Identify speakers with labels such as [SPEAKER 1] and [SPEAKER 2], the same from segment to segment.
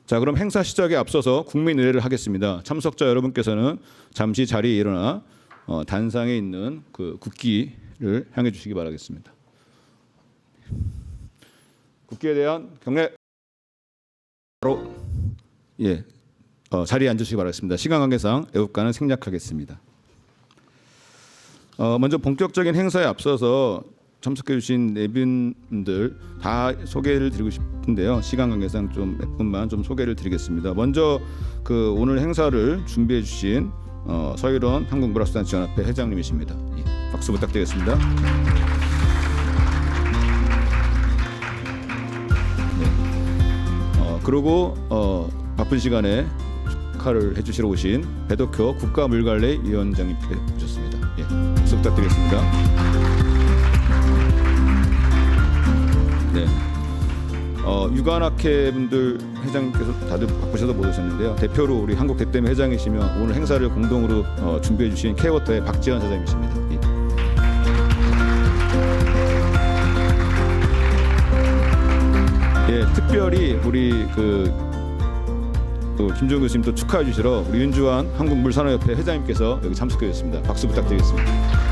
[SPEAKER 1] 자, 그럼 행사 시작에 앞서서 국민 의례를 하겠습니다. 참석자 여러분께서는 잠시 자리에 일어나 단상에 있는 그 국기를 향해 주시기 바라겠습니다. 국기에 대한 경례. 바로 자리에 앉으시기 바라겠습니다. 시간 관계상 애국가는 생략하겠습니다. 먼저 본격적인 행사에 앞서서 참석해 주신 네 분들 다 소개를 드리고 싶은데요. 시간 관계상 좀 몇 분만 좀 소개를 드리겠습니다. 먼저 그 오늘 행사를 준비해 주신 서일원 한국문학수단체연합회 회장님이십니다. 박수 부탁드리겠습니다. 그리고 바쁜 시간에 축하를 해주시러 오신 배덕효 국가물관리위원장님께 오셨습니다. 박수 부탁드리겠습니다. 네, 유관학회 분들 회장님께서 다들 바쁘셔서 못 오셨는데요. 대표로 우리 한국대땜 회장이시며 오늘 행사를 공동으로 준비해 주신 K-워터의 박지현 사장님이십니다. 특별히 우리 또 김종우 교수님 축하해 주시러 우리 윤주환 한국물산업협회 회장님께서 여기 참석해 주셨습니다. 박수 부탁드리겠습니다.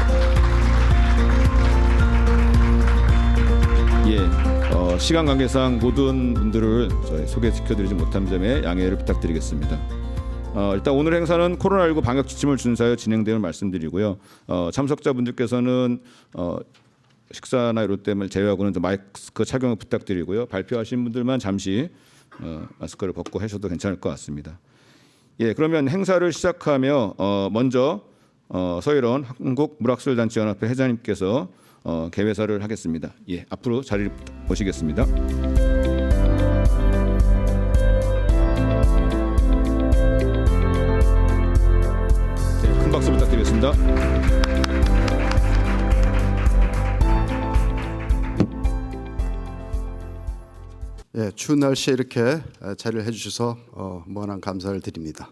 [SPEAKER 1] 시간 관계상 모든 분들을 저희 소개시켜드리지 못한 점에 양해를 부탁드리겠습니다. 일단 오늘 행사는 코로나19 방역 지침을 준수하여 진행됨을 말씀드리고요. 참석자분들께서는 식사나 이럴 때를 제외하고는 마스크 착용을 부탁드리고요. 발표하신 분들만 잠시 마스크를 벗고 하셔도 괜찮을 것 같습니다. 그러면 행사를 시작하며 먼저 서일원 한국물학술단체연합회 회장님께서 개회사를 하겠습니다. 앞으로 자리를 모시겠습니다. 큰 박수 부탁드리겠습니다.
[SPEAKER 2] 추운 날씨에 이렇게 자리를 해주셔서 무한한 감사를 드립니다.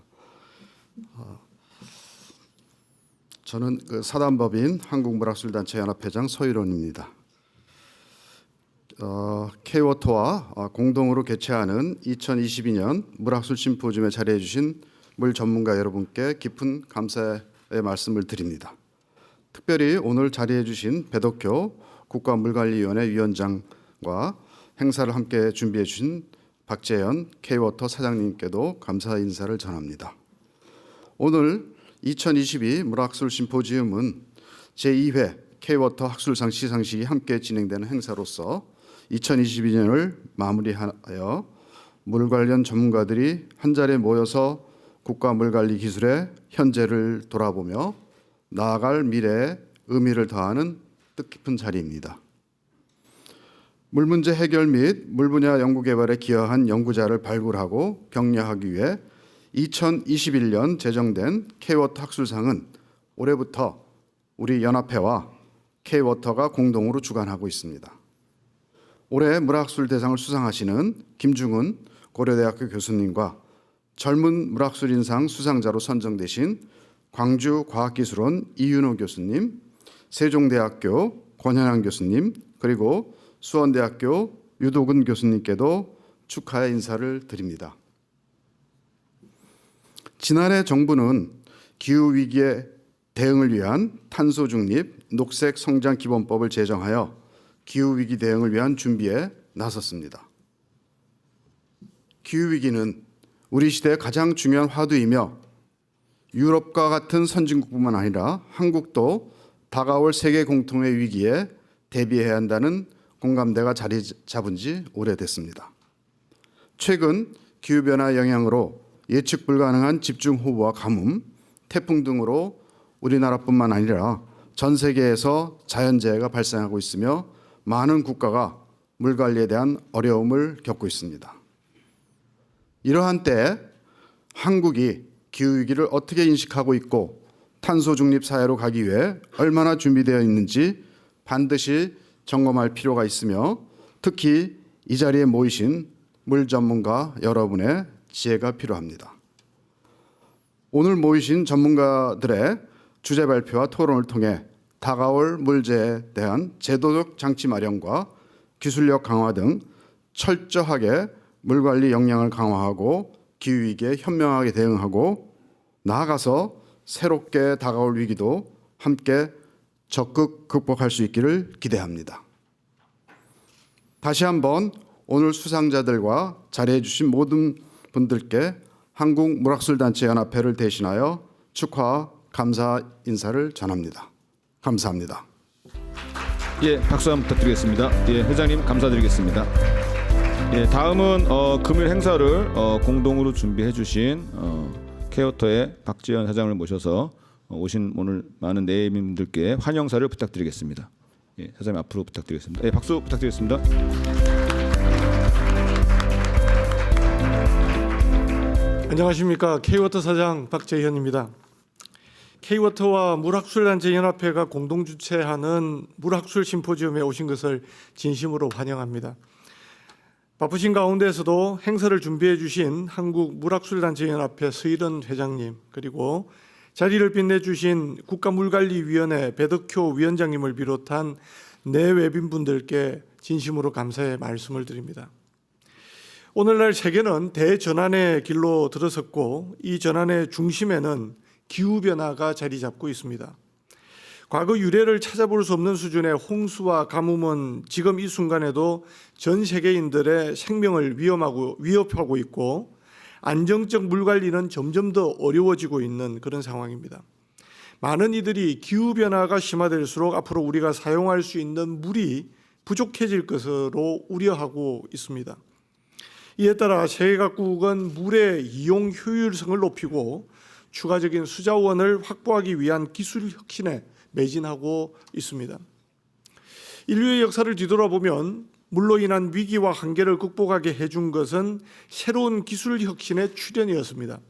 [SPEAKER 2] 저는 사단법인 한국물학술단체연합회장 서일원입니다. K-워터와 공동으로 개최하는 2022년 물학술 심포지움에 자리해 주신 물 전문가 여러분께 깊은 감사의 말씀을 드립니다. 특별히 오늘 자리해 주신 배덕효 국가물관리위원회 위원장과 행사를 함께 준비해 주신 박재현 K-워터 사장님께도 감사 인사를 전합니다. 오늘 2022 물학술 심포지움은 제2회 K-워터 학술상 시상식이 함께 진행되는 행사로서 2022년을 마무리하여 물 관련 전문가들이 한자리에 모여서 국가 물관리 기술의 현재를 돌아보며 나아갈 미래에 의미를 더하는 뜻깊은 자리입니다. 물 문제 해결 및 물 분야 연구 개발에 기여한 연구자를 발굴하고 격려하기 위해 2021년 제정된 K-워터 학술상은 올해부터 우리 연합회와 K-워터가 공동으로 주관하고 있습니다. 올해 물학술 대상을 수상하시는 김중훈 고려대학교 교수님과 젊은 물학술인상 수상자로 선정되신 광주과학기술원 이윤호 교수님, 세종대학교 권현환 교수님, 그리고 수원대학교 유도근 교수님께도 축하의 인사를 드립니다. 지난해 정부는 기후위기에 대응을 위한 탄소중립 녹색성장기본법을 제정하여 기후위기 대응을 위한 준비에 나섰습니다. 기후위기는 우리 시대의 가장 중요한 화두이며 유럽과 같은 선진국뿐만 아니라 한국도 다가올 세계 공통의 위기에 대비해야 한다는 공감대가 자리 잡은 지 오래됐습니다. 최근 기후변화 영향으로 예측 불가능한 집중호우와 가뭄, 태풍 등으로 우리나라뿐만 아니라 전 세계에서 자연재해가 발생하고 있으며 많은 국가가 물관리에 대한 어려움을 겪고 있습니다. 이러한 때 한국이 기후위기를 어떻게 인식하고 있고 탄소 중립 사회로 가기 위해 얼마나 준비되어 있는지 반드시 점검할 필요가 있으며 특히 이 자리에 모이신 물 전문가 여러분의 지혜가 필요합니다. 오늘 모이신 전문가들의 주제 발표와 토론을 통해 다가올 물재에 대한 제도적 장치 마련과 기술력 강화 등 철저하게 물관리 역량을 강화하고 기후위기에 현명하게 대응하고 나아가서 새롭게 다가올 위기도 함께 적극 극복할 수 있기를 기대합니다. 다시 한번 오늘 수상자들과 자리해 주신 모든 분들께 한국물학술단체연합회를 대신하여 축하, 감사 인사를 전합니다. 감사합니다.
[SPEAKER 1] 예, 박수 한번 부탁드리겠습니다. 예, 회장님 감사드리겠습니다. 예, 다음은 금일 행사를 공동으로 준비해 주신 K-워터의 박지현 사장을 모셔서 오신 오늘 많은 내민들께 환영사를 부탁드리겠습니다. 예, 사장님 앞으로 부탁드리겠습니다. 예, 박수 부탁드리겠습니다.
[SPEAKER 3] 안녕하십니까. K-워터 사장 박재현입니다. K-워터와 물학술단체연합회가 공동 주최하는 물학술 심포지움에 오신 것을 진심으로 환영합니다. 바쁘신 가운데서도 행사를 준비해 주신 한국물학술단체연합회 서일원 회장님, 그리고 자리를 빛내주신 국가물관리위원회 배덕효 위원장님을 비롯한 내외빈분들께 진심으로 감사의 말씀을 드립니다. 오늘날 세계는 대전환의 길로 들어섰고 이 전환의 중심에는 기후변화가 자리 잡고 있습니다. 과거 유래를 찾아볼 수 없는 수준의 홍수와 가뭄은 지금 이 순간에도 전 세계인들의 생명을 위협하고 있고 안정적 물 관리는 점점 더 어려워지고 있는 그런 상황입니다. 많은 이들이 기후변화가 심화될수록 앞으로 우리가 사용할 수 있는 물이 부족해질 것으로 우려하고 있습니다. 이에 따라 세계 각국은 물의 이용 효율성을 높이고 추가적인 수자원을 확보하기 위한 기술 혁신에 매진하고 있습니다. 인류의 역사를 뒤돌아보면 물로 인한 위기와 한계를 극복하게 해준 것은 새로운 기술 혁신의 출현이었습니다.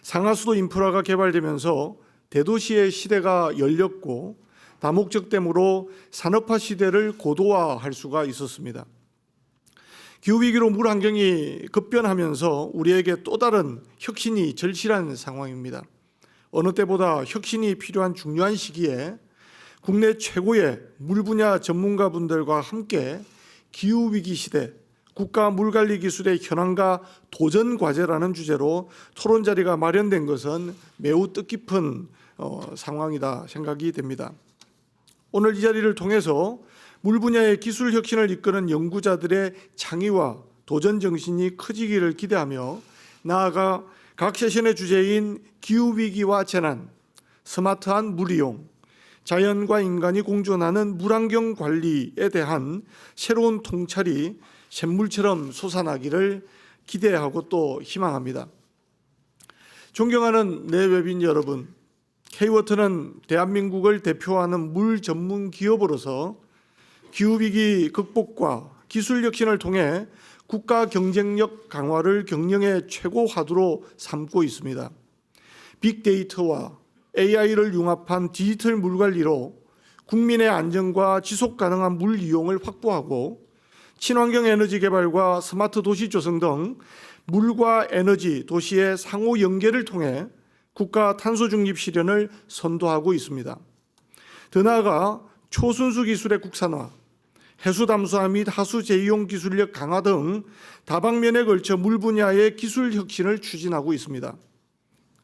[SPEAKER 3] 상하수도 인프라가 개발되면서 대도시의 시대가 열렸고 다목적댐으로 산업화 시대를 고도화할 수가 있었습니다. 기후위기로 물 환경이 급변하면서 우리에게 또 다른 혁신이 절실한 상황입니다. 어느 때보다 혁신이 필요한 중요한 시기에 국내 최고의 물 분야 전문가분들과 함께 기후위기 시대, 국가 물관리 기술의 현황과 도전 과제라는 주제로 토론 자리가 마련된 것은 매우 뜻깊은 상황이다 생각이 됩니다. 오늘 이 자리를 통해서 물 분야의 기술 혁신을 이끄는 연구자들의 창의와 도전 정신이 커지기를 기대하며 나아가 각 세션의 주제인 기후위기와 재난, 스마트한 물이용, 자연과 인간이 공존하는 물환경 관리에 대한 새로운 통찰이 샘물처럼 솟아나기를 기대하고 또 희망합니다. 존경하는 내외빈 여러분, K-워터는 대한민국을 대표하는 물 전문 기업으로서 기후위기 극복과 기술 혁신을 통해 국가 경쟁력 강화를 경영의 최고 화두로 삼고 있습니다. 빅데이터와 AI를 융합한 디지털 물관리로 국민의 안전과 지속 가능한 물 이용을 확보하고 친환경 에너지 개발과 스마트 도시 조성 등 물과 에너지, 도시의 상호 연계를 통해 국가 탄소 중립 실현을 선도하고 있습니다. 더 나아가 초순수 기술의 국산화, 해수 담수화 및 하수 재이용 기술력 강화 등 다방면에 걸쳐 물 분야의 기술 혁신을 추진하고 있습니다.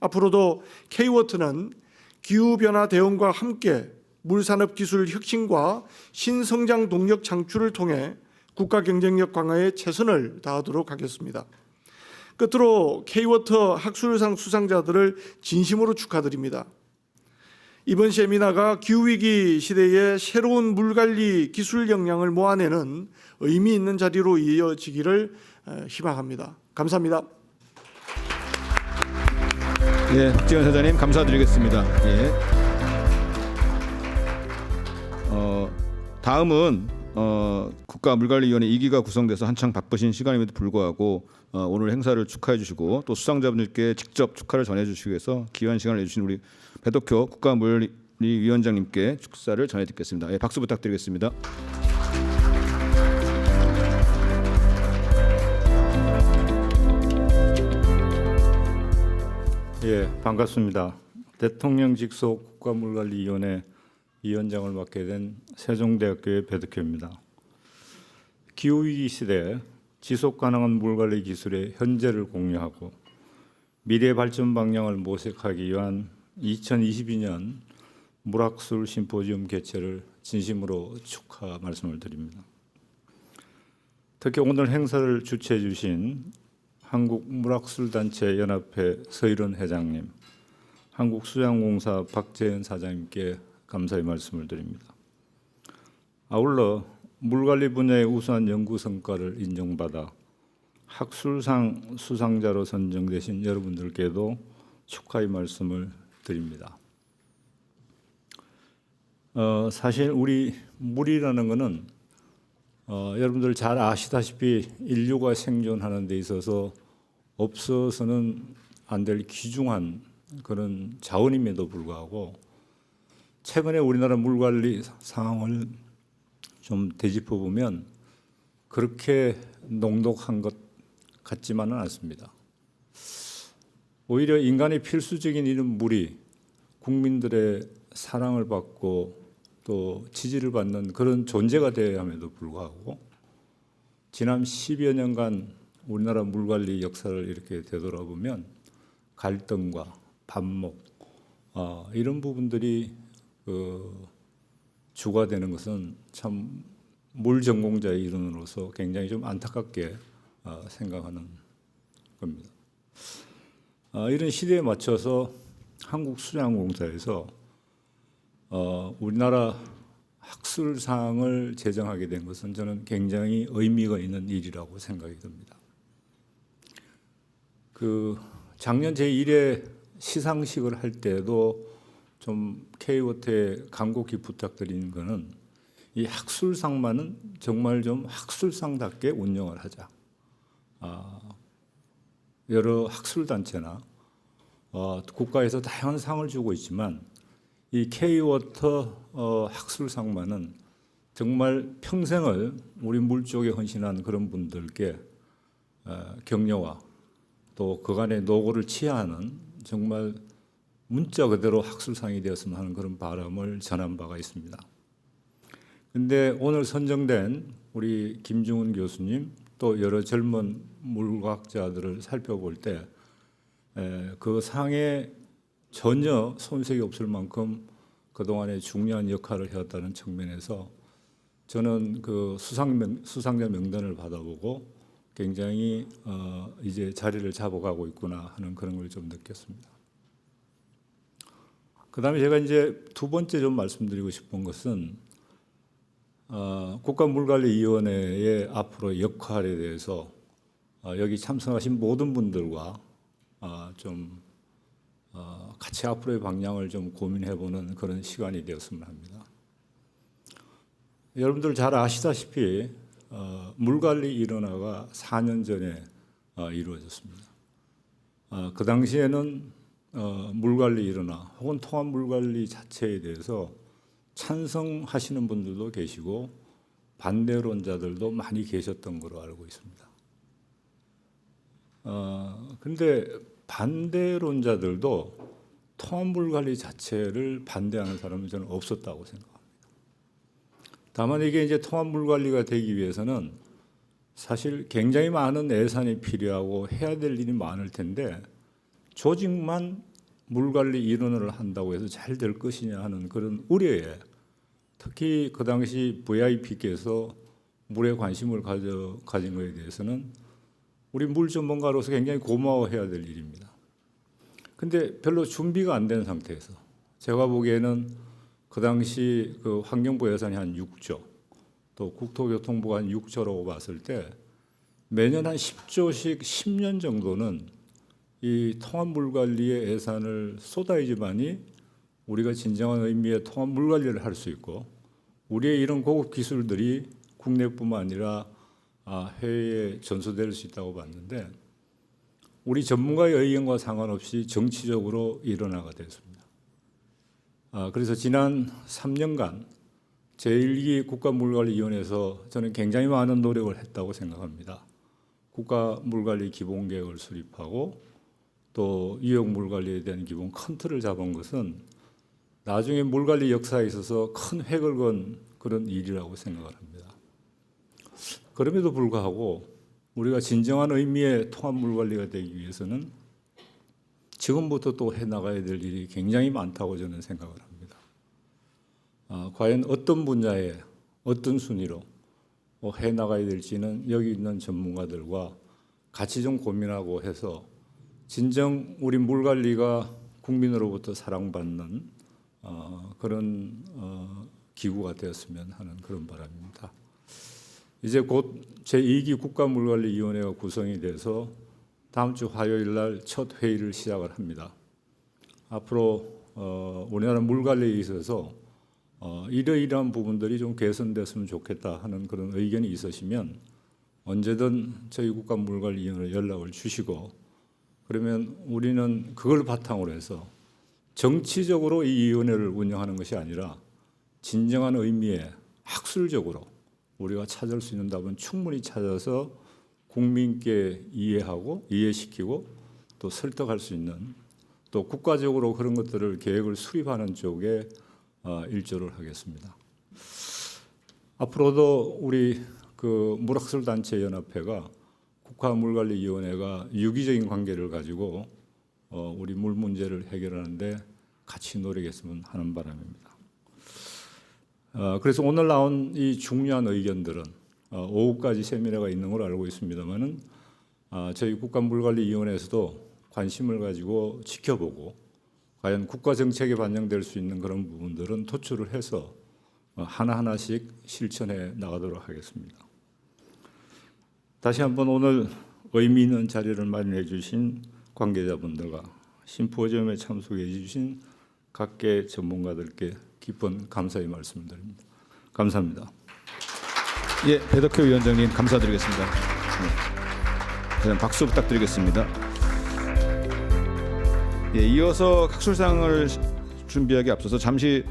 [SPEAKER 3] 앞으로도 K-워터는 기후변화 대응과 함께 물산업 기술 혁신과 신성장 동력 창출을 통해 국가 경쟁력 강화에 최선을 다하도록 하겠습니다. 끝으로 K-워터 학술상 수상자들을 진심으로 축하드립니다. 이번 세미나가 기후위기 시대의 새로운 물관리 기술 역량을 모아내는 의미 있는 자리로 이어지기를 희망합니다. 감사합니다.
[SPEAKER 1] 예, 박지현 사장님 감사드리겠습니다. 예. 다음은 국가물관리위원회 2기가 구성돼서 한창 바쁘신 시간임에도 불구하고 오늘 행사를 축하해 주시고 또 수상자분들께 직접 축하를 전해 주시기 위해서 귀한 시간을 내주신 우리 배덕효 국가물관리위원장님께 축사를 전해 듣겠습니다. 예, 박수 부탁드리겠습니다.
[SPEAKER 4] 예, 반갑습니다. 대통령 직속 국가물관리위원회 위원장을 맡게 된 세종대학교의 배덕효입니다. 기후위기 시대에 지속 가능한 물 관리 기술의 현재를 공유하고 미래 발전 방향을 모색하기 위한 2022년 물학술 심포지움 개최를 진심으로 축하 말씀을 드립니다. 특히 오늘 행사를 주최해 주신 한국물학술단체 연합회 서일원 회장님, 한국수양공사 박재현 사장님께 감사의 말씀을 드립니다. 아울러 물관리 분야의 우수한 연구 성과를 인정받아 학술상 수상자로 선정되신 여러분들께도 축하의 말씀을 드립니다. 사실 우리 물이라는 것은 여러분들 잘 아시다시피 인류가 생존하는 데 있어서 없어서는 안 될 귀중한 그런 자원임에도 불구하고 최근에 우리나라 물관리 상황을 좀 되짚어 보면 그렇게 녹록한 것 같지만은 않습니다. 오히려 인간의 필수적인 이런 물이 국민들의 사랑을 받고 또 지지를 받는 그런 존재가 되어야 함에도 불구하고 지난 10여 년간 우리나라 물관리 역사를 이렇게 되돌아보면 갈등과 반목 이런 부분들이 주가 되는 것은 참 물 전공자의 일원으로서 굉장히 좀 안타깝게 생각하는 겁니다. 이런 시대에 맞춰서 한국수양공사에서 우리나라 학술상을 제정하게 된 것은 저는 굉장히 의미가 있는 일이라고 생각이 듭니다. 작년 제1회 시상식을 할 때도 좀 K워터에 간곡히 부탁드린 것은 이 학술상만은 정말 좀 학술상답게 운영을 하자. 여러 학술단체나 국가에서 다양한 상을 주고 있지만 이 K워터 학술상만은 정말 평생을 우리 물 쪽에 헌신한 그런 분들께 격려와 또 그간의 노고를 치하하는 정말 문자 그대로 학술상이 되었으면 하는 그런 바람을 전한 바가 있습니다. 그런데 오늘 선정된 우리 김중훈 교수님 또 여러 젊은 물과학자들을 살펴볼 때 그 상에 전혀 손색이 없을 만큼 그동안에 중요한 역할을 해왔다는 측면에서 저는 그 수상자 명단을 받아보고 굉장히 이제 자리를 잡아가고 있구나 하는 그런 걸 좀 느꼈습니다. 그다음에 제가 이제 두 번째 좀 말씀드리고 싶은 것은 국가물관리위원회의 앞으로 역할에 대해서 여기 참석하신 모든 분들과 좀 같이 앞으로의 방향을 좀 고민해보는 그런 시간이 되었으면 합니다. 여러분들 잘 아시다시피 물관리 일원화가 4년 전에 이루어졌습니다. 그 당시에는 물관리 일원화 혹은 통합 물관리 자체에 대해서 찬성하시는 분들도 계시고 반대론자들도 많이 계셨던 걸로 알고 있습니다. 근데 반대론자들도 통합물 관리 자체를 반대하는 사람은 저는 없었다고 생각합니다. 다만 이게 이제 통합물 관리가 되기 위해서는 사실 굉장히 많은 예산이 필요하고 해야 될 일이 많을 텐데 조직만 물 관리 일원을 한다고 해서 잘 될 것이냐 하는 그런 우려에 특히 그 당시 VIP께서 물에 관심을 가진 것에 대해서는 우리 물 전문가로서 굉장히 고마워해야 될 일입니다. 근데 별로 준비가 안 된 상태에서 제가 보기에는 그 당시 그 환경부 예산이 한 6조, 또 국토교통부가 한 6조라고 봤을 때 매년 한 10조씩 10년 정도는 이 통합물 관리의 예산을 쏟아야지만이 우리가 진정한 의미의 통합물 관리를 할 수 있고 우리의 이런 고급 기술들이 국내뿐만 아니라 해외에 전수될 수 있다고 봤는데 우리 전문가의 의견과 상관없이 정치적으로 일원화가 됐습니다. 그래서 지난 3년간 제1기 국가물관리위원회에서 저는 굉장히 많은 노력을 했다고 생각합니다. 국가물관리 기본계획을 수립하고 또 유역물관리에 대한 기본 큰 틀을 잡은 것은 나중에 물관리 역사에 있어서 큰 획을 건 그런 일이라고 생각을 합니다. 그럼에도 불구하고 우리가 진정한 의미의 통합물관리가 되기 위해서는 지금부터 또 해나가야 될 일이 굉장히 많다고 저는 생각을 합니다. 과연 어떤 분야에 어떤 순위로 해나가야 될지는 여기 있는 전문가들과 같이 좀 고민하고 해서 진정 우리 물관리가 국민으로부터 사랑받는 그런 기구가 되었으면 하는 그런 바람입니다. 이제 곧 제2기 국가물관리위원회가 구성이 돼서 다음 주 화요일 날 첫 회의를 시작을 합니다. 앞으로 우리나라 물관리에 있어서 이러이러한 부분들이 좀 개선됐으면 좋겠다 하는 그런 의견이 있으시면 언제든 저희 국가물관리위원회에 연락을 주시고, 그러면 우리는 그걸 바탕으로 해서 정치적으로 이 위원회를 운영하는 것이 아니라 진정한 의미의 학술적으로 우리가 찾을 수 있는 답은 충분히 찾아서 국민께 이해하고 이해시키고 또 설득할 수 있는, 또 국가적으로 그런 것들을 계획을 수립하는 쪽에 일조를 하겠습니다. 앞으로도 우리 그 물학술단체연합회가 국가물관리위원회가 유기적인 관계를 가지고 우리 물 문제를 해결하는데 같이 노력했으면 하는 바람입니다. 그래서 오늘 나온 이 중요한 의견들은 오후까지 세미나가 있는 걸로 알고 있습니다만은 저희 국가물관리위원회에서도 관심을 가지고 지켜보고 과연 국가 정책에 반영될 수 있는 그런 부분들은 토출을 해서 하나하나씩 실천해 나가도록 하겠습니다. 다시 한번 오늘 의미 있는 자리를 마련해 주신 관계자분들과 심포지엄에 참석해 주신 각계 전문가들께 깊은 감사의 말씀을 드립니다. 감사합니다.
[SPEAKER 1] 예, 배덕효 위원장님 감사드리겠습니다. 네. 그냥 박수 부탁드리겠습니다. 예, 이어서 학술상을 준비하기 앞서서 잠시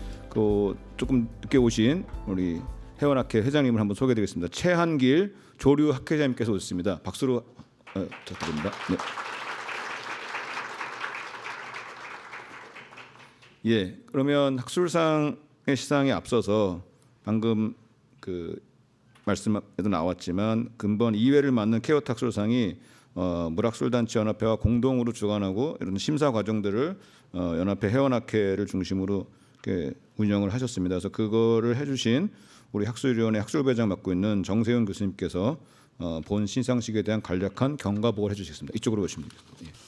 [SPEAKER 1] 조금 늦게 오신 우리 해원학회 회장님을 한번 소개드리겠습니다. 최한길 조류 학회장님께서 오셨습니다. 박수로 부탁드립니다. 네. 예, 그러면 학술상의 시상에 앞서서 방금 그 말씀에도 나왔지만 근본 2회를 맡는 케이워터 학술상이 물학술단체연합회와 공동으로 주관하고 이런 심사 과정들을 연합회 회원학회를 중심으로 이렇게 운영을 하셨습니다. 그래서 그거를 해주신 우리 학술위원회 학술부회장 맡고 있는 정세윤 교수님께서 본 시상식에 대한 간략한 경과 보고를 해주시겠습니다. 이쪽으로 오시면 됩니다.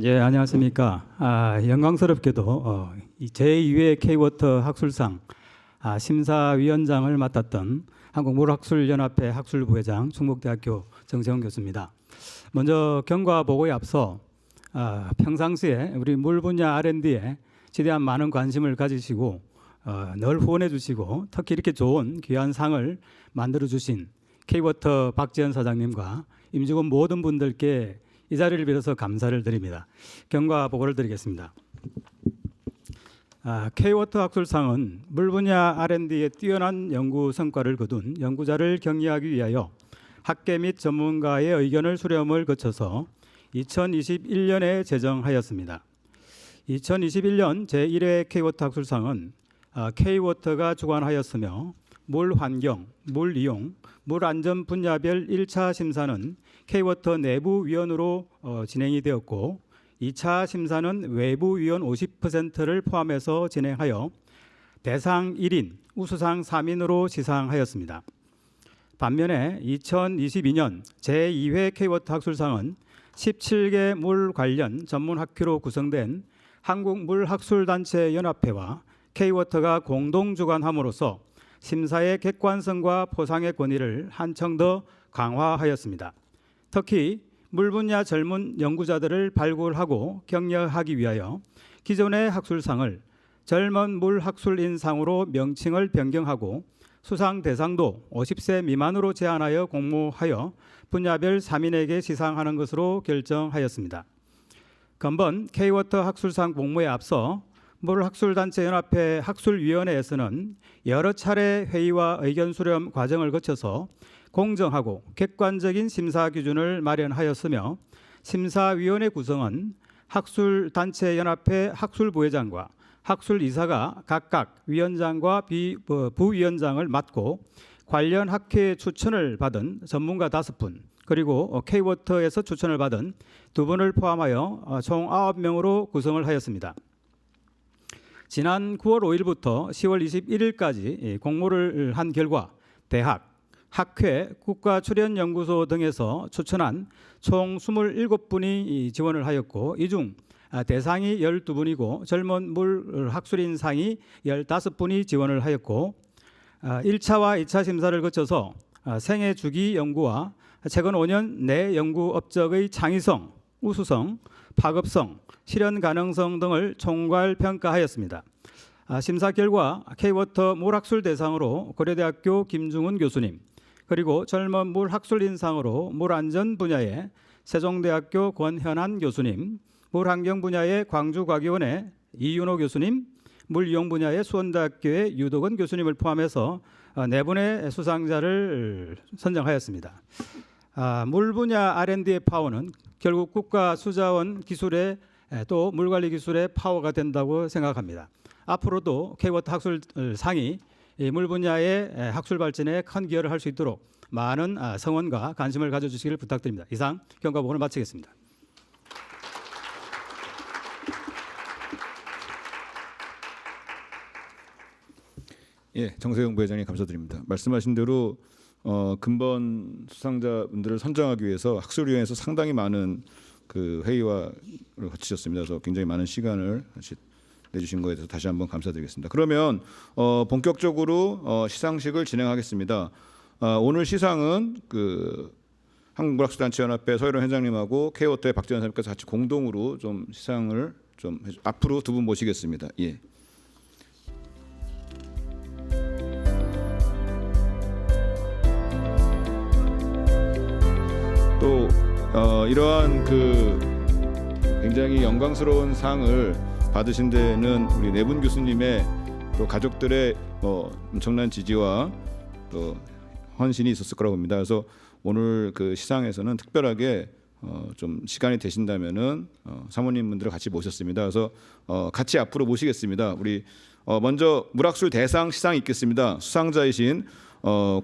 [SPEAKER 5] 예, 안녕하십니까. 영광스럽게도 제2회 K워터 학술상 심사위원장을 맡았던 한국물학술연합회 학술부회장 충북대학교 정세훈 교수입니다. 먼저 경과 보고에 앞서 평상시에 우리 물 분야 R&D에 지대한 많은 관심을 가지시고 늘 후원해 주시고 특히 이렇게 좋은 귀한 상을 만들어 주신 K워터 박지현 사장님과 임직원 모든 분들께 이 자리를 빌어서 감사를 드립니다. 경과 보고를 드리겠습니다. K워터 학술상은 물 분야 R&D에 뛰어난 연구 성과를 거둔 연구자를 격려하기 위하여 학계 및 전문가의 의견을 수렴을 거쳐서 2021년에 제정하였습니다. 2021년 제1회 K워터 학술상은 K워터가 주관하였으며 물 환경, 물 이용, 물 안전 분야별 1차 심사는 K워터 내부 위원으로 진행이 되었고 2차 심사는 외부 위원 50%를 포함해서 진행하여 대상 1인, 우수상 3인으로 시상하였습니다. 반면에 2022년 제2회 K워터 학술상은 17개 물 관련 전문 학회로 구성된 한국물학술단체연합회와 K워터가 공동 주관함으로써 심사의 객관성과 포상의 권위를 한층 더 강화하였습니다. 특히 물 분야 젊은 연구자들을 발굴하고 격려하기 위하여 기존의 학술상을 젊은 물 학술인상으로 명칭을 변경하고 수상 대상도 50세 미만으로 제한하여 공모하여 분야별 3인에게 시상하는 것으로 결정하였습니다. 근본 K워터 학술상 공모에 앞서 물학술단체연합회 학술위원회에서는 여러 차례 회의와 의견 수렴 과정을 거쳐서 공정하고 객관적인 심사 기준을 마련하였으며 심사위원회 구성은 학술단체연합회 학술부회장과 학술이사가 각각 위원장과 부위원장을 맡고 관련 학회 추천을 받은 전문가 5분, 그리고 K워터에서 추천을 받은 2분을 포함하여 총 9명으로 구성을 하였습니다. 지난 9월 5일부터 10월 21일까지 공모를 한 결과 대학, 학회, 국가출연연구소 등에서 추천한 총 27분이 지원을 하였고, 이 중 대상이 12분이고 젊은 물 학술인상이 15분이 지원을 하였고, 1차와 2차 심사를 거쳐서 생애 주기 연구와 최근 5년 내 연구 업적의 창의성, 우수성, 파급성, 실현 가능성 등을 총괄 평가하였습니다. 심사 결과 K워터 물학술 대상으로 고려대학교 김중훈 교수님, 그리고 젊은 물 학술 인상으로 물안전 분야의 세종대학교 권현한 교수님, 물환경 분야의 광주과기원의 이윤호 교수님, 물이용 분야의 수원대학교의 유덕원 교수님을 포함해서 4분의 수상자를 선정하였습니다. 물 분야 R&D의 파워는 결국 국가 수자원 기술의 또 물관리 기술의 파워가 된다고 생각합니다. 앞으로도 K워터 학술상이 물 분야의 학술 발전에 큰 기여를 할 수 있도록 많은 성원과 관심을 가져주시기를 부탁드립니다. 이상 경과보고를 마치겠습니다.
[SPEAKER 1] 예, 정세영 부회장님 감사드립니다. 말씀하신 대로 근본 수상자분들을 선정하기 위해서 학술위원회에서 상당히 많은 그 회의와 거치셨습니다. 그래서 굉장히 많은 시간을 내주신 거에 대해서 다시 한번 감사드리겠습니다. 그러면 본격적으로 시상식을 진행하겠습니다. 오늘 시상은 그 한국물학술단체연합회 서혜론 회장님하고 K워터의 박재현 사님께서 같이 공동으로 좀 시상을 좀 앞으로 2분 모시겠습니다. 예. 또 이러한 그 굉장히 영광스러운 상을 받으신 데는 우리 내분 교수님의 또 가족들의 엄청난 지지와 또 헌신이 있었을 거라고 봅니다. 그래서 오늘 그 시상에서는 특별하게 좀 시간이 되신다면은 사모님분들을 같이 모셨습니다. 그래서 같이 앞으로 모시겠습니다. 우리 먼저 물학술 대상 시상이 있겠습니다. 수상자이신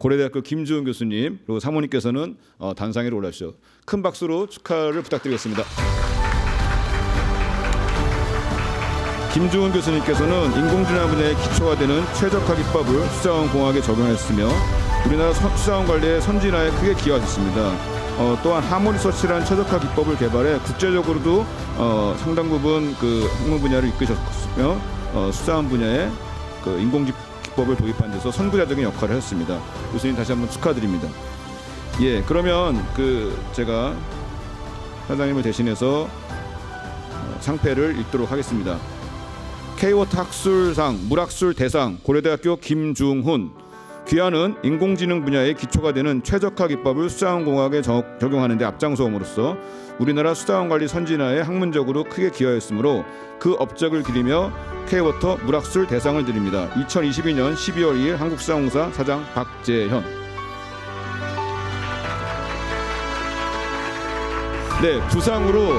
[SPEAKER 1] 고려대학교 김주훈 교수님, 그리고 사모님께서는 단상위로 올라주시죠. 큰 박수로 축하를 부탁드리겠습니다. 김주훈 교수님께서는 인공지능 분야의 기초가 되는 최적화 기법을 수자원 공학에 적용했으며 우리나라 수자원 관리의 선진화에 크게 기여하셨습니다. 또한 하모니서치라는 최적화 기법을 개발해 국제적으로도 상당 부분 그 학문 분야를 이끄셨으며 수자원 분야의 그 인공기법을 도입한 데서 선구자적인 역할을 했습니다. 교수님 다시 한번 축하드립니다. 예, 그러면 그 제가 사장님을 대신해서 상패를 읽도록 하겠습니다. K워터 학술상 물학술 대상 고려대학교 김중훈. 귀하는 인공지능 분야의 기초가 되는 최적화 기법을 수자원공학에 적용하는 데 앞장서옴으로써 우리나라 수자원관리 선진화에 학문적으로 크게 기여했으므로 그 업적을 기리며 K워터 물학술 대상을 드립니다. 2022년 12월 2일 한국수자원공사 사장 박재현. 네, 부상으로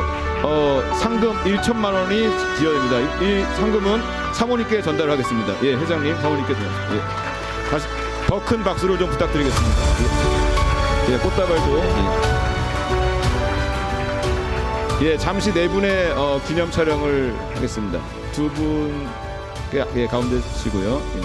[SPEAKER 1] 상금 1천만 원이 지어집니다. 이 상금은 사모님께 전달하겠습니다. 예, 회장님, 사모님께 예. 다시 더 큰 박수를 좀 부탁드리겠습니다. 예, 꽃다발도. 예, 잠시 네 분의 기념 촬영을 하겠습니다. 두 분 예, 가운데 치고요. 예.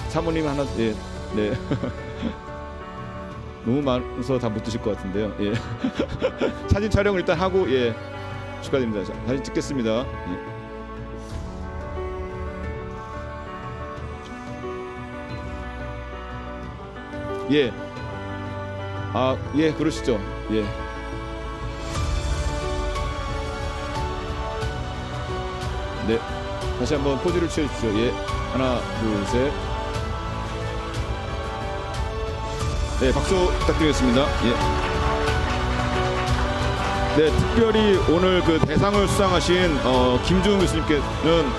[SPEAKER 1] 사모님 하나, 예, 네. 너무 많아서 다 못 드실 것 같은데요. 예. 사진 촬영을 일단 하고 예, 축하드립니다. 자, 사진 찍겠습니다. 예. 예. 아, 예, 그러시죠. 예. 네. 다시 한번 포즈를 취해 주십시오. 예. 하나, 둘, 셋. 네, 박수 부탁드리겠습니다. 예. 네, 특별히 오늘 그 대상을 수상하신 김주훈 교수님께는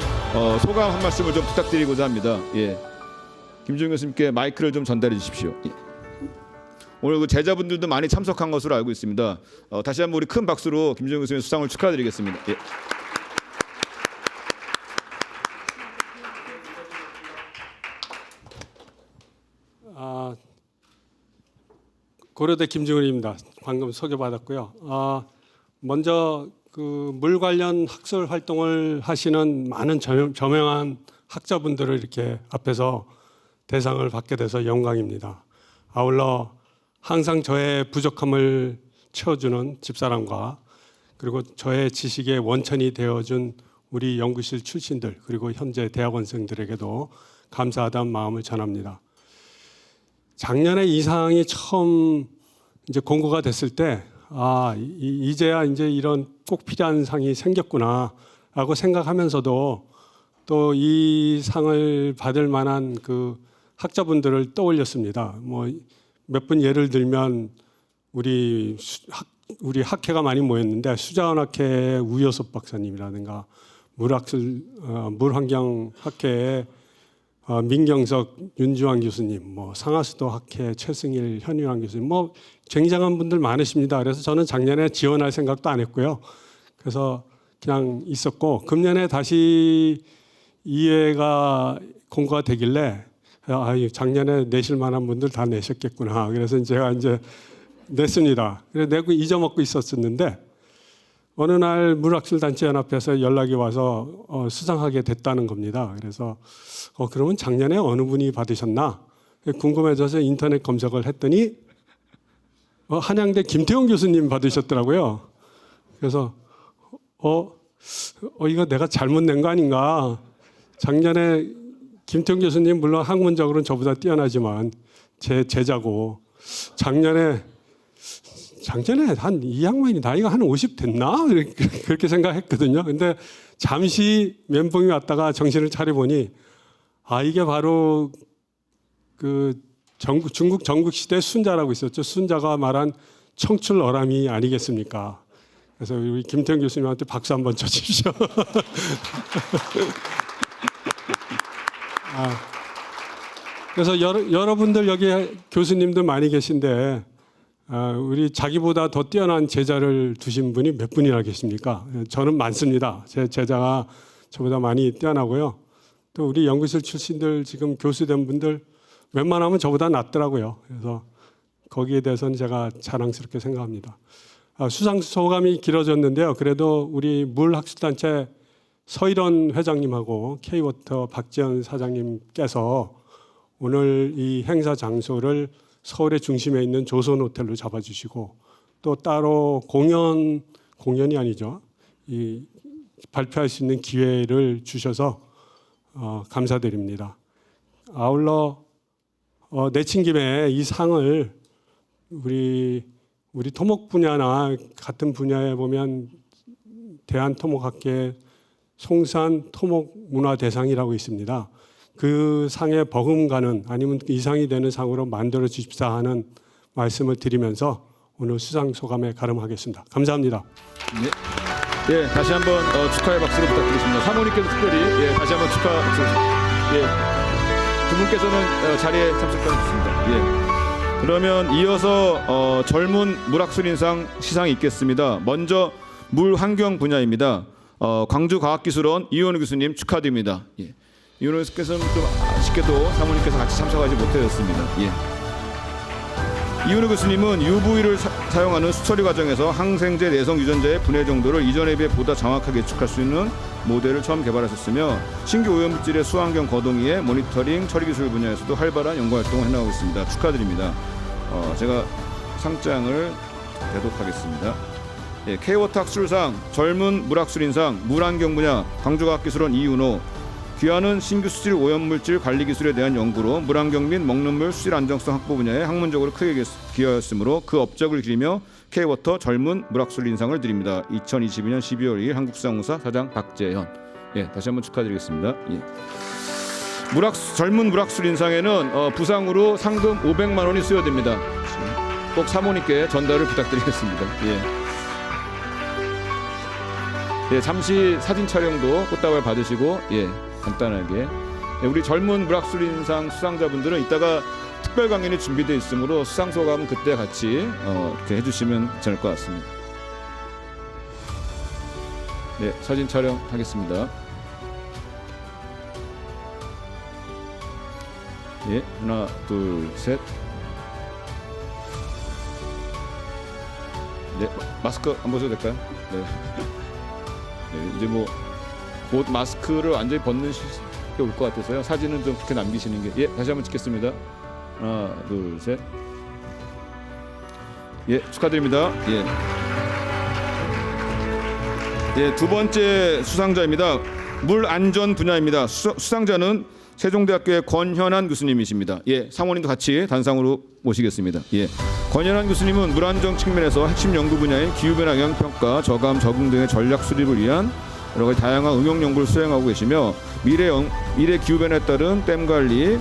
[SPEAKER 1] 소감 한 말씀을 좀 부탁드리고자 합니다. 예. 김주훈 교수님께 마이크를 좀 전달해 주십시오. 예. 오늘 그 제자분들도 많이 참석한 것으로 알고 있습니다. 다시 한번 우리 큰 박수로 김정일 교수님 수상을 축하드리겠습니다. 예.
[SPEAKER 6] 고려대 김정은입니다. 방금 소개받았고요. 먼저 그 물 관련 학술 활동을 하시는 많은 저명한 학자분들을 이렇게 앞에서 대상을 받게 돼서 영광입니다. 아울러 항상 저의 부족함을 채워주는 집사람과 그리고 저의 지식의 원천이 되어준 우리 연구실 출신들 그리고 현재 대학원생들에게도 감사하다는 마음을 전합니다. 작년에 이 상이 처음 이제 공고가 됐을 때 이제야 이제 이런 꼭 필요한 상이 생겼구나라고 생각하면서도 또 이 상을 받을 만한 그 학자분들을 떠올렸습니다. 뭐 몇 분 예를 들면 우리 학회가 많이 모였는데 수자원학회 우효섭 박사님이라든가 물환경학회의 민경석 윤주환 교수님, 뭐 상하수도 학회 최승일 현유환 교수님, 뭐 굉장한 분들 많으십니다. 그래서 저는 작년에 지원할 생각도 안 했고요. 그래서 그냥 있었고 금년에 다시 이회가 공고가 되길래 작년에 내실 만한 분들 다 내셨겠구나. 그래서 제가 이제 냈습니다. 그래서 내고 잊어먹고 있었는데 어느 날 물학술단체연합회에서 연락이 와서 수상하게 됐다는 겁니다. 그래서 그러면 작년에 어느 분이 받으셨나 궁금해져서 인터넷 검색을 했더니 한양대 김태용 교수님 받으셨더라고요. 그래서 이거 내가 잘못 낸 거 아닌가. 작년에 김태용 교수님 물론 학문적으로는 저보다 뛰어나지만 제 제자고 작년에 한 이 양반이 나이가 한 50 됐나? 그렇게 생각했거든요. 근데 잠시 멘붕이 왔다가 정신을 차려보니 이게 바로 그 중국 전국시대 순자라고 있었죠. 순자가 말한 청출 어람이 아니겠습니까? 그래서 우리 김태형 교수님한테 박수 한번 쳐주십시오. 그래서 여러분들 여기 교수님들 많이 계신데 우리 자기보다 더 뛰어난 제자를 두신 분이 몇 분이나 계십니까? 저는 많습니다. 제 제자가 저보다 많이 뛰어나고요. 또 우리 연구실 출신들 지금 교수된 분들 웬만하면 저보다 낫더라고요. 그래서 거기에 대해서는 제가 자랑스럽게 생각합니다. 수상 소감이 길어졌는데요. 그래도 우리 물학술단체 서일원 회장님하고 K워터 박지현 사장님께서 오늘 이 행사 장소를 서울의 중심에 있는 조선 호텔로 잡아주시고 또 따로 공연이 아니죠. 이 발표할 수 있는 기회를 주셔서 감사드립니다. 아울러 내친 김에 이 상을 우리 토목 분야나 같은 분야에 보면 대한토목학회 송산 토목문화대상이라고 있습니다. 그 상에 버금가는 아니면 이상이 되는 상으로 만들어 주십사 하는 말씀을 드리면서 오늘 수상 소감에 가름하겠습니다. 감사합니다.
[SPEAKER 1] 네. 예, 다시 한번 축하의 박수를 부탁드리겠습니다. 사모님께도 특별히 다시 한번 축하 박수. 두 분께서는 자리에 참석하셨습니다. 그러면 이어서 젊은 물학술인상 시상이 있겠습니다. 먼저 물환경 분야입니다. 광주과학기술원 이현우 교수님 축하드립니다. 이현우 교수께서는 좀 아쉽게도 사모님께서 같이 참석하지 못하셨습니다. 이현우 교수님은 UV를 사용하는 수처리 과정에서 항생제 내성 유전자의 분해 정도를 이전에 비해 보다 정확하게 예측할 수 있는 모델을 처음 개발하셨으며 신규 오염물질의 수환경 거동위의 모니터링 처리 기술 분야에서도 활발한 연구 활동을 해나가고 있습니다. 축하드립니다. 제가 상장을 대독하겠습니다. K워터 학술상, 젊은 물학술인상, 물환경 분야 광주과학기술원 이윤호. 귀하는 신규 수질 오염물질 관리 기술에 대한 연구로 물환경 및 먹는 물 수질 안정성 확보 분야에 학문적으로 크게 기여하였으므로 그 업적을 기리며 K워터 젊은 물학술인상을 드립니다. 2022년 12월 2일 한국수상공사 사장 박재현. 다시 한번 축하드리겠습니다. 젊은 물학술인상에는 부상으로 상금 500만 원이 수여됩니다. 꼭 사모님께 전달을 부탁드리겠습니다. 잠시 사진 촬영도 꽃다발 받으시고 간단하게 네, 우리 젊은 물학술인상 수상자분들은 이따가 특별 강연이 준비되어 있으므로 수상 소감은 그때 같이 이렇게 해주시면 괜찮을 것 같습니다. 네, 사진 촬영하겠습니다. 예, 하나, 둘, 셋. 네, 마스크 안 벗어도 될까요? 네. 네, 이제 뭐 곧 마스크를 완전히 벗는 시기가 올 것 같아서요. 사진은 좀 그렇게 남기시는 게. 예, 다시 한번 찍겠습니다. 하나, 둘, 셋. 예, 축하드립니다. 예. 예, 두 번째 수상자입니다. 물 안전 분야입니다. 수상자는 세종대학교의 권현한 교수님이십니다. 예, 사모님도 같이 단상으로 모시겠습니다. 예, 권현한 교수님은 물안정 측면에서 핵심 연구 분야인 기후변화 영향 평가, 저감, 적응 등의 전략 수립을 위한 여러 가지 다양한 응용 연구를 수행하고 계시며 미래 기후변화에 따른 댐 관리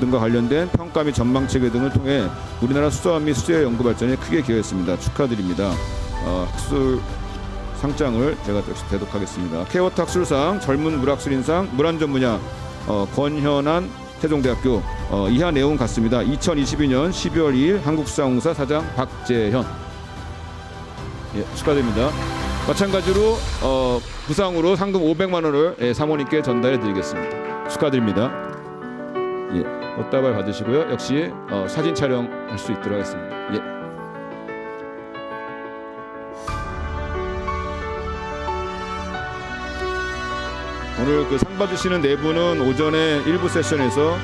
[SPEAKER 1] 등과 관련된 평가 및 전망 체계 등을 통해 우리나라 수자원 및 수재 연구 발전에 크게 기여했습니다. 축하드립니다. 학술 상장을 제가 역시 대독하겠습니다. K워터 학술상, 젊은 물학술인상, 물안전 분야 권현한 세종대학교. 이하 내용 같습니다. 2022년 12월 2일 한국수상공사 사장 박재현. 예, 축하드립니다. 마찬가지로 부상으로 상금 500만 원을 사모님께 전달해 드리겠습니다. 축하드립니다. 예, 꽃다발 받으시고요. 역시 사진 촬영할 수 있도록 하겠습니다. 예. 오늘 그 상 받으시는 네 분은 오전에 일부 세션에서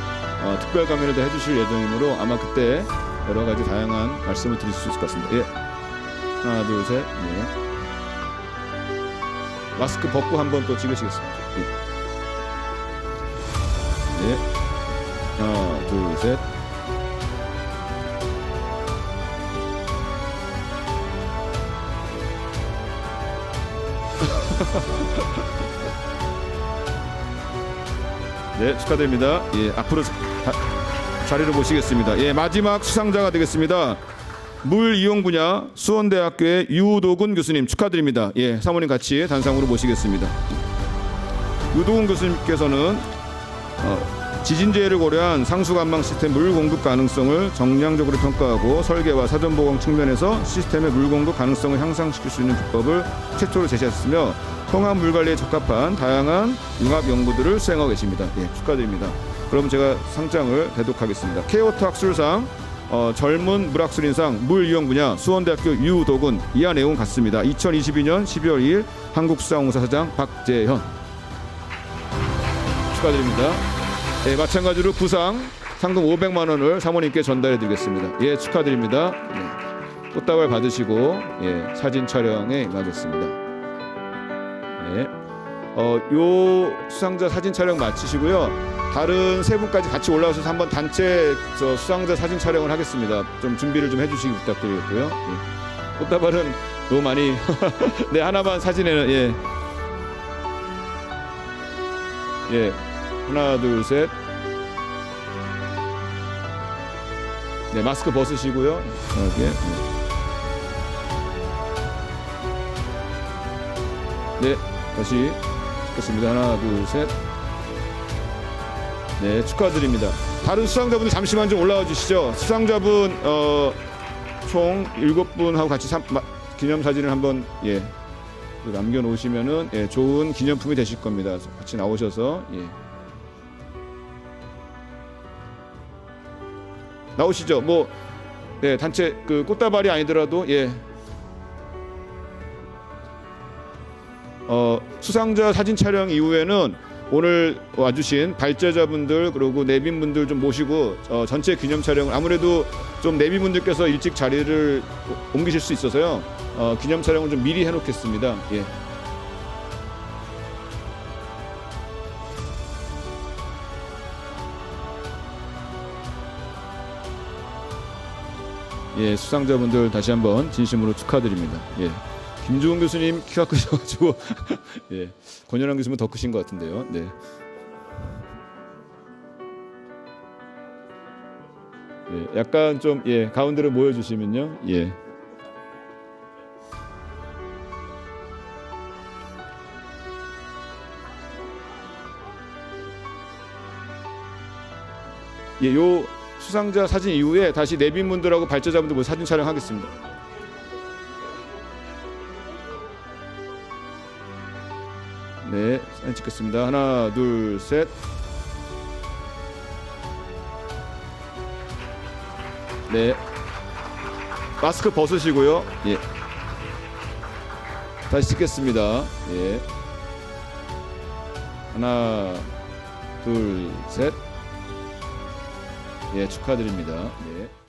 [SPEAKER 1] 특별 강연을 해주실 예정이므로 아마 그때 여러 가지 다양한 말씀을 드릴 수 있을 것 같습니다. 예. 하나, 둘, 셋. 예. 마스크 벗고 한번 또 찍으시겠습니다. 예. 네. 하나, 둘, 셋. 네, 축하드립니다. 예, 앞으로 자리로 모시겠습니다. 예, 마지막 수상자가 되겠습니다. 물 이용 분야 수원대학교의 유도근 교수님 축하드립니다. 예, 사모님 같이 단상으로 모시겠습니다. 유도근 교수님께서는 지진재해를 고려한 상수관망 시스템 물 공급 가능성을 정량적으로 평가하고 설계와 사전 보강 측면에서 시스템의 물 공급 가능성을 향상시킬 수 있는 기법을 최초로 제시했으며 통합 물 관리에 적합한 다양한 융합 연구들을 수행하고 계십니다. 예, 축하드립니다. 그럼 제가 상장을 대독하겠습니다. K워터 학술상, 젊은 물학술인상 물 이용 분야 수원대학교 유도근. 이하 내용 같습니다. 2022년 12월 2일 한국수상공사 사장 박재현. 축하드립니다. 예, 마찬가지로 부상 상금 500만 원을 사모님께 전달해 드리겠습니다. 예, 축하드립니다. 예, 꽃다발 받으시고 예, 사진 촬영에 임하겠습니다. 예, 요 수상자 사진 촬영 마치시고요. 다른 세 분까지 같이 올라오셔서 한번 단체 수상자 사진 촬영을 하겠습니다. 좀 준비를 좀 해주시기 부탁드리겠고요. 예. 꽃다발은 너무 많이 네, 하나만 사진에는 예, 하나, 둘, 셋. 네, 마스크 벗으시고요. 이렇게. 네, 다시 찍겠습니다. 하나, 둘, 셋. 네, 축하드립니다. 다른 수상자분들 잠시만 좀 올라와 주시죠. 수상자분 총 7분하고 같이 기념사진을 한번 예, 남겨놓으시면은 예, 좋은 기념품이 되실 겁니다. 같이 나오셔서 예. 나오시죠. 뭐 네, 단체 그 꽃다발이 아니더라도 예. 수상자 사진 촬영 이후에는 오늘 와주신 발제자분들 그리고 내빈분들 좀 모시고 전체 기념 촬영을 아무래도 좀 내빈분들께서 일찍 자리를 옮기실 수 있어서요. 기념 촬영을 좀 미리 해놓겠습니다. 예. 예, 수상자분들 다시 한번 진심으로 축하드립니다. 예. 김주원 교수님 키가 크셔가지고 예, 권현한 교수님은 더 크신 것 같은데요. 네. 예, 약간 좀 예, 가운데로 모여주시면요. 예. 예, 요 수상자 사진 이후에 다시 내빈분들하고 발제자분들 모두 사진 촬영하겠습니다. 네, 사진 찍겠습니다. 하나, 둘, 셋. 네, 마스크 벗으시고요. 예, 다시 찍겠습니다. 예, 하나, 둘, 셋. 예, 축하드립니다. 예.